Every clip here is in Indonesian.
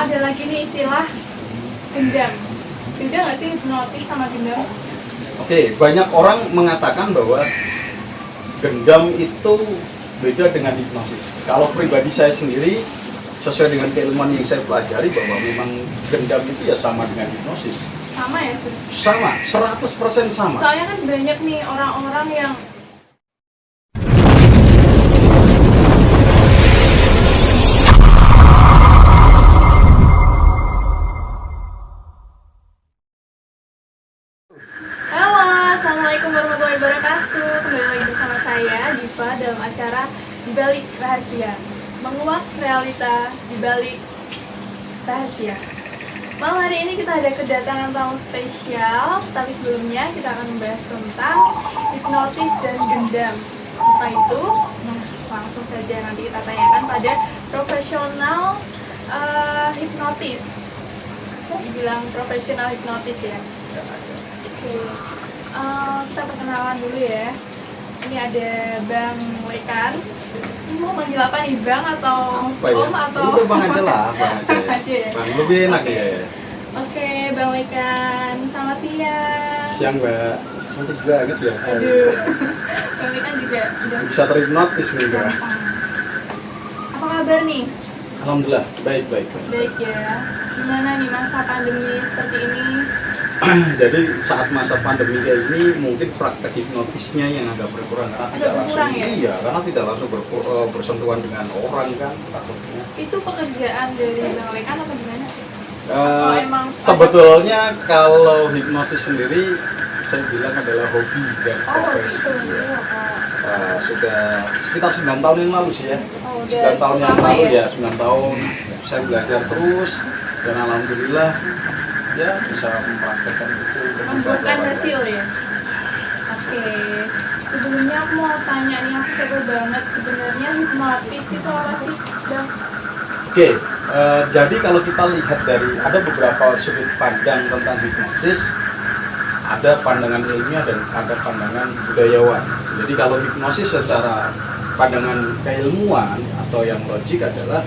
ada lagi nih istilah gendam. Beda nggak sih hipnotis sama gendam? Oke, banyak orang mengatakan bahwa gendam itu beda dengan hipnosis. Kalau pribadi saya sendiri, sesuai dengan keilmuan yang saya pelajari, bahwa memang gendam itu ya sama dengan hipnosis. Sama ya? Sama, 100% sama. Soalnya kan banyak nih orang-orang yang Halo, Assalamualaikum warahmatullahi wabarakatuh. Kembali lagi bersama saya, Diva, dalam acara Di Balik Rahasia, menguak realita di balik rahasia. Malam hari ini kita ada kedatangan tamu spesial, tapi sebelumnya kita akan membahas tentang hipnotis dan gendam. Apa itu? Nah, langsung saja nanti kita tanyakan pada profesional hipnotis. Bisa dibilang profesional hipnotis ya. Oke, kita perkenalan dulu ya. Ini ada Bang Lekan. Ini mau manggil apa nih, Bang atau Apa ya? Om atau? Udah Bang aja lah, Bang aja. Aja ya? Bang, lebih enak Oke. ya. Oke, Bang Lekan, selamat siang. Siang Mbak, cantik banget ya. Aduh, Bang Lekan juga udah Bisa terhipnotis nih Mbak. gampang. Apa kabar nih? Alhamdulillah, baik. Baik ya. Gimana nih masa pandemi seperti ini? Jadi saat masa pandemi kayak ini mungkin praktek hipnotisnya yang agak berkurang karena tidak berkurang langsung ya? iya karena tidak langsung bersentuhan dengan orang kan takutnya. Itu pekerjaan dari Bang Lekan apa gimana? Emang Sebetulnya kalau hipnosis sendiri saya bilang adalah hobi dan profesi. itu. Sudah sekitar 9 tahun yang lalu sih ya. Oh, udah 9 tahun cukup yang lama lalu ya? ya, 9 tahun saya belajar terus dan alhamdulillah ya bisa mempraktekkan itu dengan Membuahkan beberapa hasil ya. Oke. Sebelumnya aku mau tanya nih, aku kepo banget sebenarnya hipnotis itu apa sih, Bang? Oke, jadi kalau kita lihat dari ada beberapa sudut pandang tentang hipnosis, ada pandangan ilmiah dan ada pandangan budayawan. Jadi kalau hipnosis secara pandangan keilmuan atau yang logik adalah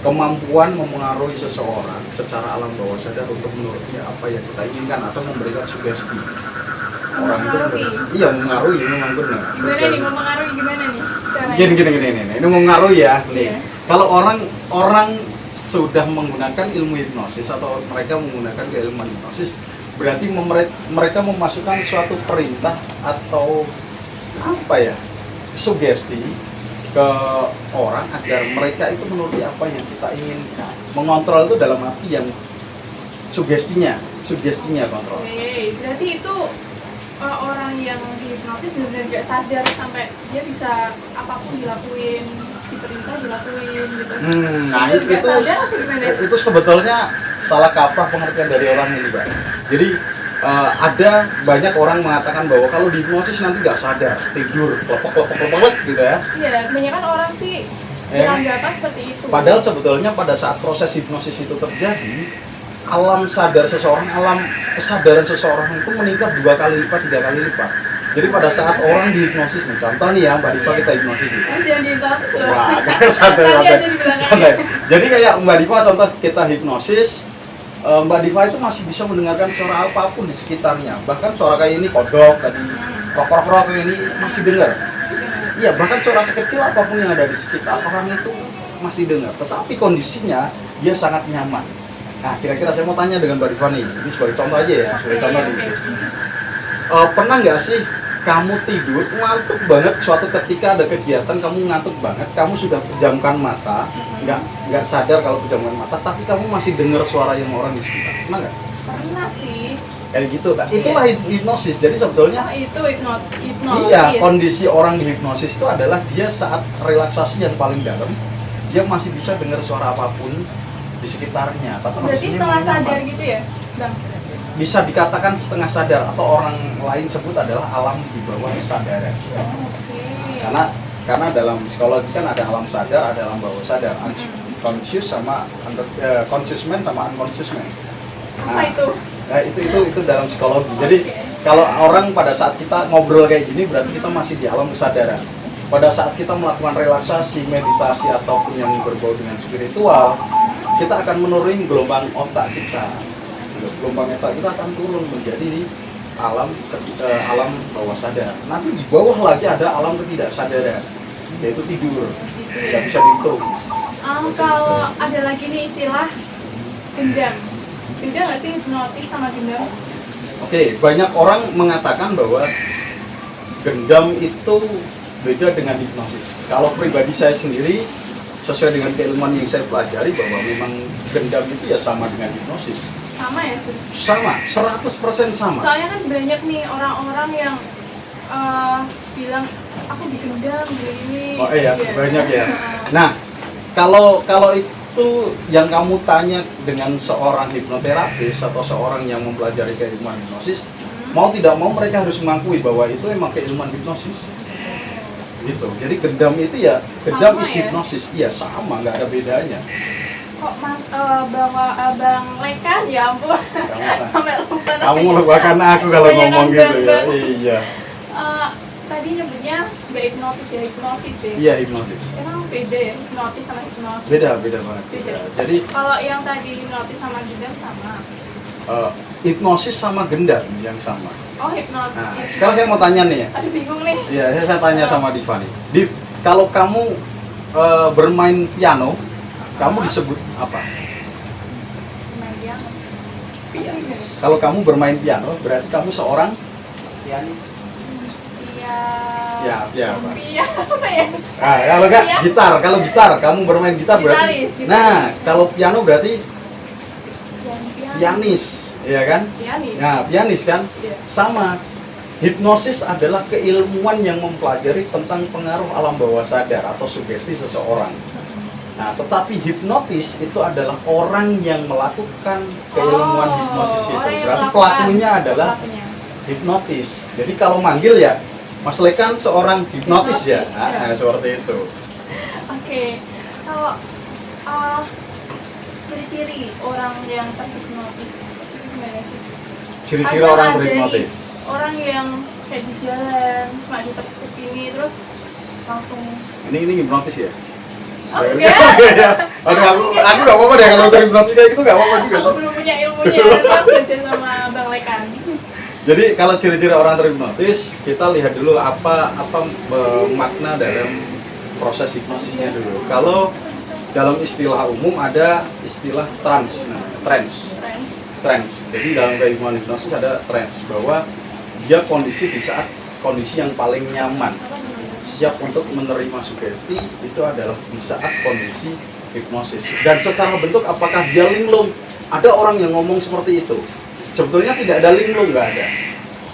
kemampuan memengaruhi seseorang secara alam bawah sadar untuk menuruti apa yang kita inginkan atau memberikan sugesti. Orang itu Mempengaruhi? memang benar. Gimana nih, mempengaruhi gimana nih caranya? Gini. Ini mempengaruhi ya. Nih. Iya. Kalau orang sudah menggunakan ilmu hipnosis atau mereka menggunakan keilmuan hipnosis, berarti mereka memasukkan suatu perintah atau apa ya, sugesti ke orang agar mereka itu menuruti apa yang kita inginkan. Mengontrol itu dalam arti yang sugestinya kontrol. Oke, berarti itu orang yang dihipnotis benar-benar gak sadar sampai dia bisa apapun dilakuin, diperintah dilakuin gitu. Nah Nggak sadar apa gimana? itu sebetulnya salah kaprah pengertian dari orang ini, Pak. Jadi ada banyak orang mengatakan bahwa kalau dihipnosis nanti nggak sadar, tidur, kelepek gitu ya. Iya, kebanyakan orang sih beranggapan seperti itu. Padahal sebetulnya pada saat proses hipnosis itu terjadi, alam sadar seseorang, alam kesadaran seseorang itu meningkat 2 kali lipat, 3 kali lipat. Jadi pada saat orang dihipnosis nih, contoh nih ya Mbak Diva, kita hipnosis nih. Jangan dihipnosis loh. Wah, santai. Nanti aja dibilangin. Santai. Jadi kayak Mbak Diva, contoh kita hipnosis, Mbak Diva itu masih bisa mendengarkan suara apapun di sekitarnya. Bahkan suara kayak ini, kodok tadi, rok ini masih dengar. Iya, bahkan suara sekecil apapun yang ada di sekitar orang itu masih dengar. Tetapi kondisinya dia sangat nyaman. Nah, kira-kira saya mau tanya dengan Mbak Diva nih, ini sebagai contoh aja ya, sebagai contoh nih. Pernah nggak sih kamu tidur ngantuk banget suatu ketika ada kegiatan, kamu ngantuk banget, kamu sudah pejamkan mata, nggak sadar kalau pejamkan mata, tapi kamu masih dengar suara yang orang di sekitar. Pernah nggak? Pernah sih. Kayak gitu. Nah, itulah hipnosis. Jadi sebetulnya Itu hipnotis. iya, kondisi orang di hipnosis itu adalah dia saat relaksasi yang paling dalam, dia masih bisa dengar suara apapun di sekitarnya. Tapi Berarti kondisinya setelah nyaman. sadar gitu ya, Bang? Bisa dikatakan setengah sadar atau orang lain sebut adalah alam di bawah kesadaran. Oke. Karena dalam psikologi kan ada alam sadar, ada alam bawah sadar, conscious sama conscious mind sama unconscious mind. Apa itu? Nah, itu dalam psikologi. Jadi kalau orang pada saat kita ngobrol kayak gini berarti kita masih di alam kesadaran. Pada saat kita melakukan relaksasi, meditasi ataupun yang berbau dengan spiritual, kita akan menurunkan gelombang otak kita. Gelombang otak kita akan turun menjadi alam bawah sadar. Nanti di bawah lagi ada alam ketidaksadaran, yaitu tidur, nggak bisa dihitung. Kalau ada lagi nih istilah gendam, beda nggak sih hipnotis sama gendam? Oke, banyak orang mengatakan bahwa gendam itu beda dengan hipnosis. Kalau pribadi saya sendiri, sesuai dengan keilmuan yang saya pelajari, bahwa memang gendam itu ya sama dengan hipnosis. Sama ya? Sama, 100% sama. Soalnya kan banyak nih orang-orang yang bilang aku digendam begini. Oh iya, banyak ya. Nah, kalau itu yang kamu tanya dengan seorang hipnoterapis atau seorang yang mempelajari keilmuan hipnosis, mau tidak mau mereka harus mengakui bahwa itu memang keilmuan hipnosis. Gitu. Jadi gendam itu ya, gendam is hipnosis. Iya, sama, nggak ada bedanya. Kok Mas Bang Lekan, ya ampun. Sampai lupa namanya. Kamu melupakan aku kalau ngomong gitu ya. Iya. Tadi nyebutnya nggak hipnotis ya, hipnosis ya. Iya, hipnosis. Emang beda ya, hipnotis sama hipnosis? Beda banget. Beda. Jadi kalau yang tadi hipnotis sama gendam sama? hipnosis sama gendam yang sama. Oh, hipnotis. Nah, sekarang saya mau tanya nih ya. Aduh, bingung nih. Iya, saya tanya sama Diva nih. Div, kalau kamu bermain piano, kamu disebut apa? Main piano. Kalau kamu bermain piano, berarti kamu seorang pianis. Ya, apa? Iya, apa ya? Nah, kalau enggak gitar, kalau gitar, kamu bermain gitar berarti. Gitaris. Nah, kalau piano berarti pianis, ya kan? Pianis. Nah, pianis kan? Iya. Sama. Hipnosis adalah keilmuan yang mempelajari tentang pengaruh alam bawah sadar atau sugesti seseorang. Nah, tetapi hipnotis itu adalah orang yang melakukan keilmuan hipnosis itu. Berarti pelakunya adalah hipnotis. Jadi kalau manggil ya, Mas Lekan seorang hipnotis ya. Nah, seperti itu. Oke. Kalau ciri-ciri orang yang terhipnotis itu gimana sih? Ciri-ciri Ada orang nih terhipnotis. Orang yang kayak di jalan cuma ditepuk ini terus langsung Ini hipnotis ya? enggak. Aduh, aku nggak apa-apa deh kalau terhipnotis kayak gitu, nggak apa-apa juga. Aku belum punya ilmunya, aku belajar sama Bang Lekan. Jadi kalau ciri-ciri orang terhipnotis, kita lihat dulu apa makna dalam proses hipnosisnya dulu. Kalau dalam istilah umum ada istilah trance. Nah, trance. Jadi dalam keilmuan hipnosis ada trance, bahwa dia kondisi di saat kondisi yang paling nyaman, siap untuk menerima sugesti, itu adalah di saat kondisi hipnosis. Dan secara bentuk apakah dia linglung? Ada orang yang ngomong seperti itu. Sebetulnya tidak ada linglung, nggak ada.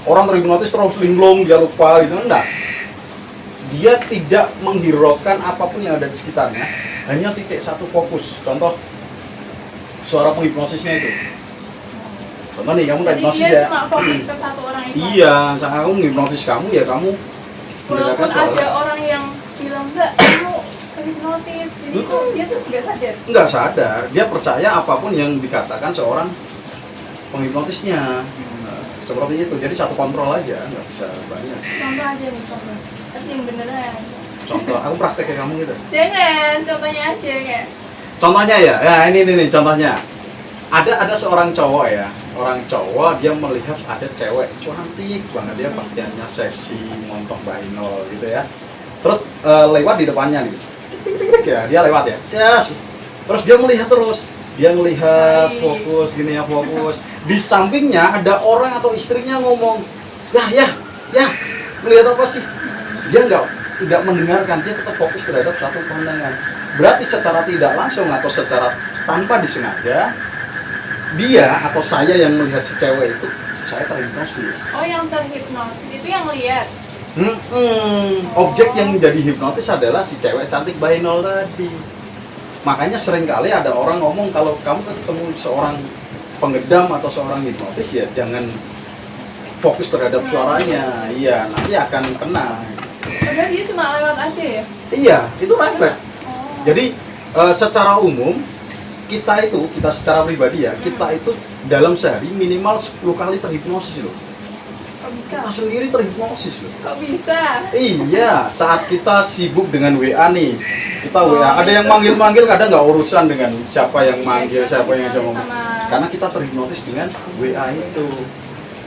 Orang terhipnotis terus linglung, dia lupa gitu, enggak. Dia tidak menghiraukan apapun yang ada di sekitarnya, hanya titik satu fokus. Contoh suara penghipnosisnya itu. Contoh nih, kamu terhipnosis ya. Jadi dia cuma fokus ke satu orang itu. Iya, saat aku menghipnotis kamu ya kamu Walaupun ada orang yang bilang enggak, kamu terhipnotis, jadi dia tuh nggak sadar. Nggak sadar, dia percaya apapun yang dikatakan seorang penghipnotisnya. Nah, seperti itu, jadi satu kontrol aja, nggak bisa banyak. Contoh aja nih, contoh. Tapi yang beneran. Contoh, aku praktek kayak kamu gitu. Jangan, contohnya aja kayak. Contohnya ya, ini nih contohnya. Ada seorang cowok ya, orang cowok dia melihat ada cewek cantik banget, dia pakaiannya seksi, montok bahinol gitu ya. Terus lewat di depannya nih, ya dia lewat ya, terus dia melihat terus, dia melihat fokus gini ya, fokus. Di sampingnya ada orang atau istrinya ngomong, ya, melihat apa sih? Dia nggak mendengarkan, dia tetap fokus terhadap satu pandangan. Berarti secara tidak langsung atau secara tanpa disengaja, dia atau saya yang melihat si cewek itu, saya terhipnosis. Oh, yang terhipnosis itu yang lihat. Objek yang menjadi hipnotis adalah si cewek cantik bahinol tadi. Makanya seringkali ada orang ngomong kalau kamu ketemu seorang penggedam atau seorang hipnotis ya jangan fokus terhadap suaranya. Iya, nanti akan kena. Padahal dia cuma lewat aja ya? Iya, itu refleks. Jadi secara umum kita secara pribadi ya, kita itu dalam sehari minimal 10 kali terhipnosis loh. Kok bisa? Kita sendiri terhipnosis loh. Kok bisa? Iya, saat kita sibuk dengan WA nih, kita Oh, WA, ada yang itu. manggil-manggil, kadang nggak urusan dengan siapa yang Iya, manggil, kita siapa yang bisa ngomong. sama- Karena kita terhipnotis dengan WA itu.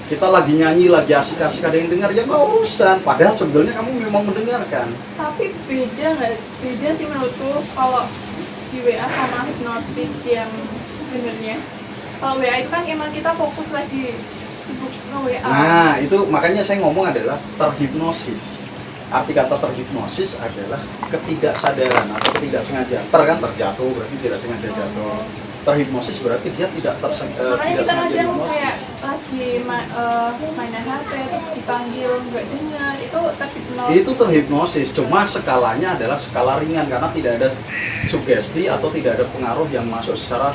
Kita lagi nyanyi, lagi asik-asik, ada yang dengar, ya nggak urusan. Padahal sebetulnya kamu memang mendengarkan. Tapi beda nggak? Beda sih menurutku kalau di WA sama hipnotis yang sebenarnya. Kalau WA itu kan emang kita fokus lagi sibuk nge-WA. Nah, itu makanya saya ngomong adalah terhipnosis. Arti kata terhipnosis adalah ketidaksadaran atau ketidaksengajaan. Kan terjatuh, berarti tidak sengaja jatuh. Terhipnosis berarti dia tidak Makanya tidak kita sengaja kadang hipnosis. kayak lagi mainan HP terus dipanggil nggak dengar, itu terhipnotis. Itu terhipnosis, cuma skalanya adalah skala ringan karena tidak ada sugesti atau tidak ada pengaruh yang masuk secara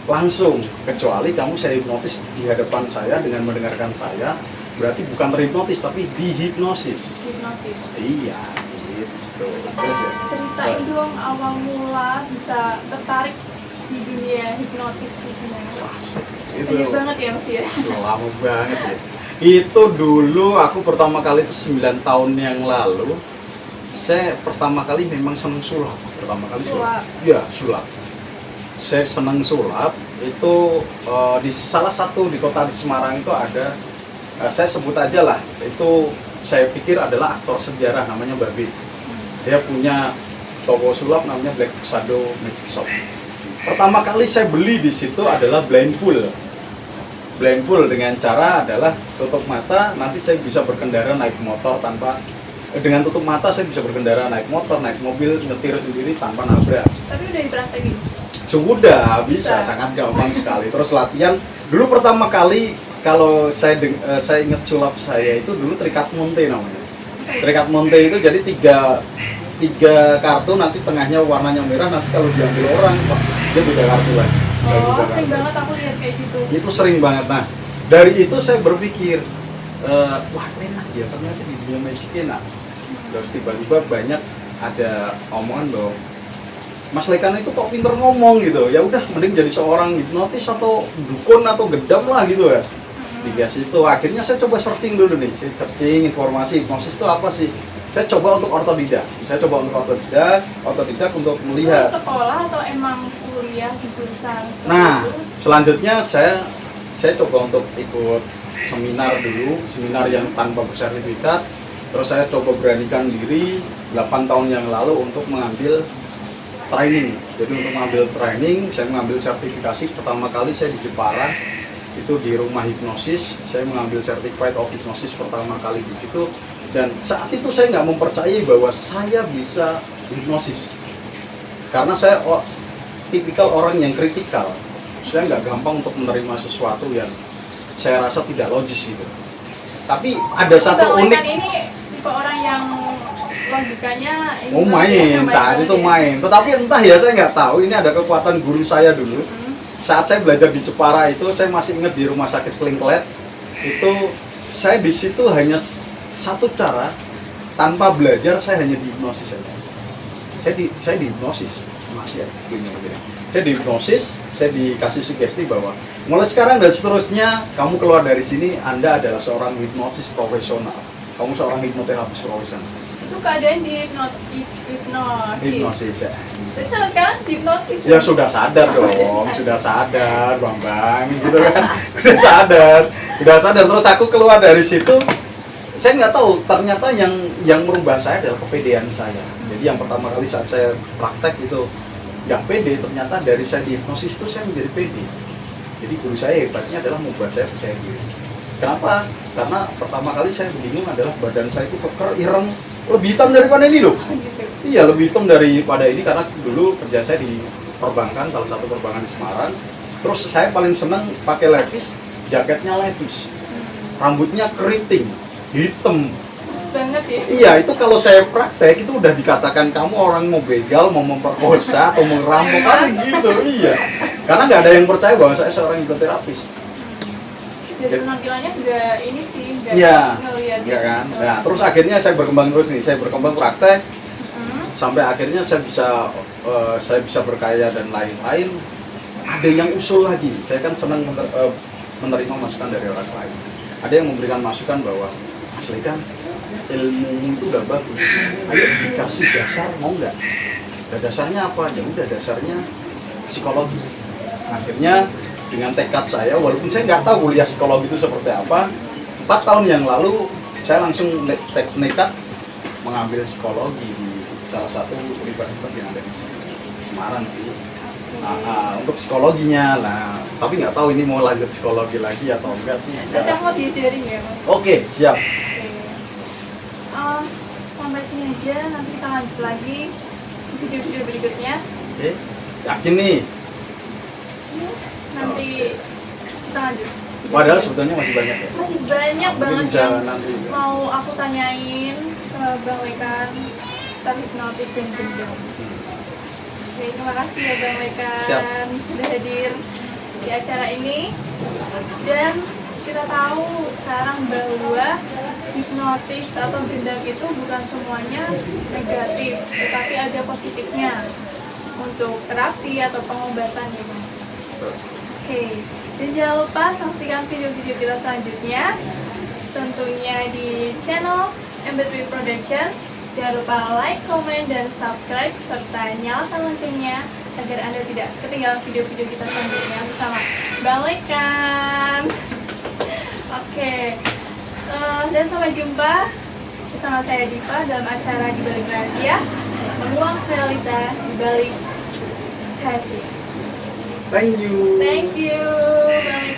langsung, kecuali kamu saya hipnotis di hadapan saya dengan mendengarkan saya, berarti bukan terhipnotis tapi dihipnosis. Hipnosis. Iya, gitu. Terus ya. Ceritain dong awal mula bisa tertarik di dunia hipnotis di sini. Asik. Banyak banget ya Mas ya. Lama banget ya. Itu dulu aku pertama kali itu 9 tahun yang lalu. Saya pertama kali memang seneng sulap. Pertama kali sulap. Iya, sulap. Saya seneng sulap itu di salah satu di kota di Semarang itu ada saya sebut aja lah, itu saya pikir adalah aktor sejarah namanya Babe. Dia punya toko sulap namanya Black Shadow Magic Shop. Pertama kali saya beli di situ adalah blindfold. Blindfold dengan cara adalah tutup mata, nanti saya bisa berkendara naik motor tanpa dengan tutup mata saya bisa berkendara naik motor, naik mobil, nyetir sendiri tanpa nabrak. Tapi udah dipraktekin. Sudah bisa, sangat gampang sekali. Terus latihan dulu pertama kali kalau saya ingat sulap saya itu dulu terikat monte namanya. Terikat monte itu jadi tiga kartu, nanti tengahnya warnanya merah, nanti kalau diambil orang Pak, dia beda kartu lagi. Saya Oh, beda sering kartu. banget aku lihat kayak gitu. Itu sering banget. Nah, dari itu saya berpikir, wah enak ya, ternyata di dunia magic enak. Terus tiba-tiba banyak ada omongan dong, Mas Lekan itu kok pinter ngomong gitu. Ya udah, mending jadi seorang hipnotis atau dukun atau gedam lah gitu ya. Di situ akhirnya saya coba searching dulu nih, saya searching informasi hipnosis itu apa sih. Saya coba untuk otodidak. Otodidak untuk melihat. Itu sekolah atau emang kuliah di jurusan seperti Nah, itu? selanjutnya saya coba untuk ikut seminar dulu, seminar yang tanpa bersertifikat. Terus saya coba beranikan diri 8 tahun yang lalu untuk mengambil training. Jadi untuk mengambil training, saya mengambil sertifikasi pertama kali saya di Jepara. Itu di rumah hipnosis, saya mengambil certified of hipnosis pertama kali di situ. Dan saat itu saya nggak mempercayai bahwa saya bisa hipnosis. Karena saya tipikal orang yang kritikal. Saya nggak gampang untuk menerima sesuatu yang saya rasa tidak logis gitu. Tapi ada satu Bang unik. Lekan ini tipe orang yang logikanya ini Oh banget ya, main, saat itu banget ya. main. Tetapi entah ya, saya nggak tahu. Ini ada kekuatan guru saya dulu. Saat saya belajar di Jepara itu, saya masih ingat di rumah sakit Klingklet. Itu saya di situ hanya satu cara, tanpa belajar saya hanya dihipnosis saja. Saya dihipnosis, masih ya, begini. Saya dihipnosis, saya dikasih sugesti bahwa mulai sekarang dan seterusnya kamu keluar dari sini, Anda adalah seorang hipnosis profesional. Kamu seorang hipnoterapis profesional. Itu keadaan di hipnosis. Hipnosis ya. Tapi sampai sekarang di hipnosis. Ya sudah sadar dong, sudah sadar Bambang gitu kan. Sudah sadar terus aku keluar dari situ. Saya nggak tahu, ternyata yang merubah saya adalah kepedean saya. Jadi yang pertama kali saat saya praktek itu yang pede, ternyata dari saya di hipnosis itu saya menjadi pede. Jadi guru saya hebatnya adalah membuat saya percaya diri. Kenapa? Karena pertama kali saya bingung adalah badan saya itu keker, ireng, lebih hitam daripada ini loh. Gitu. Iya, lebih hitam daripada ini karena dulu kerja saya di perbankan, salah satu perbankan di Semarang. Terus saya paling senang pakai levis, jaketnya levis. Rambutnya keriting, hitam. Pas banget ya. Iya, itu kalau saya praktek itu udah dikatakan kamu orang mau begal, mau memperkosa atau mau ngerampok kali gitu. Iya. Karena nggak ada yang percaya bahwa saya seorang hipnoterapis. Jadi penampilannya juga ini sih, nggak Iya. ngeliat Iya kan? gitu. Nah, terus akhirnya saya berkembang terus nih. Saya berkembang praktek sampai akhirnya saya bisa berkaya dan lain-lain. Ada yang usul lagi. Saya kan senang menerima masukan dari orang lain. ada yang memberikan masukan bahwa Mas Lekan, ilmu itu udah bagus, ayo dikasih dasar, mau nggak? Dan dasarnya apa? Ya udah, dasarnya psikologi. Akhirnya dengan tekad saya, walaupun saya nggak tahu kuliah psikologi itu seperti apa, 4 tahun yang lalu saya langsung nekat mengambil psikologi di salah satu universitas yang ada di Semarang sih. Untuk psikologinya lah, tapi nggak tahu ini mau lanjut psikologi lagi atau enggak sih. Nanti aku mau diajarin ya, Mas. Oke, siap. Sampai sini aja, nanti kita lanjut lagi video-video berikutnya. Oke, yakin nih. Nanti kita lanjut. Padahal sebetulnya masih banyak ya. Masih banyak Mungkin banget bisa yang nanti. mau aku tanyain ke Bang Lekan tentang hipnotis dan gendam. Oke, terima kasih ya Bang Lekan Siap. sudah hadir di acara ini. Dan kita tahu sekarang bahwa hipnotis atau gendam itu bukan semuanya negatif, tetapi ada positifnya untuk terapi atau pengobatan ya Bang. Oke, dan jangan lupa saksikan video-video kita selanjutnya tentunya di channel MBTW Production. Jangan lupa like, comment, dan subscribe serta nyalakan loncengnya agar Anda tidak ketinggalan video-video kita selanjutnya bersama Bang Lekan. Oke, dan sampai jumpa bersama saya Diva dalam acara Di Balik Rahasia, menguak realita di balik rahasia. Thank you. Thank you, Bang Lekan.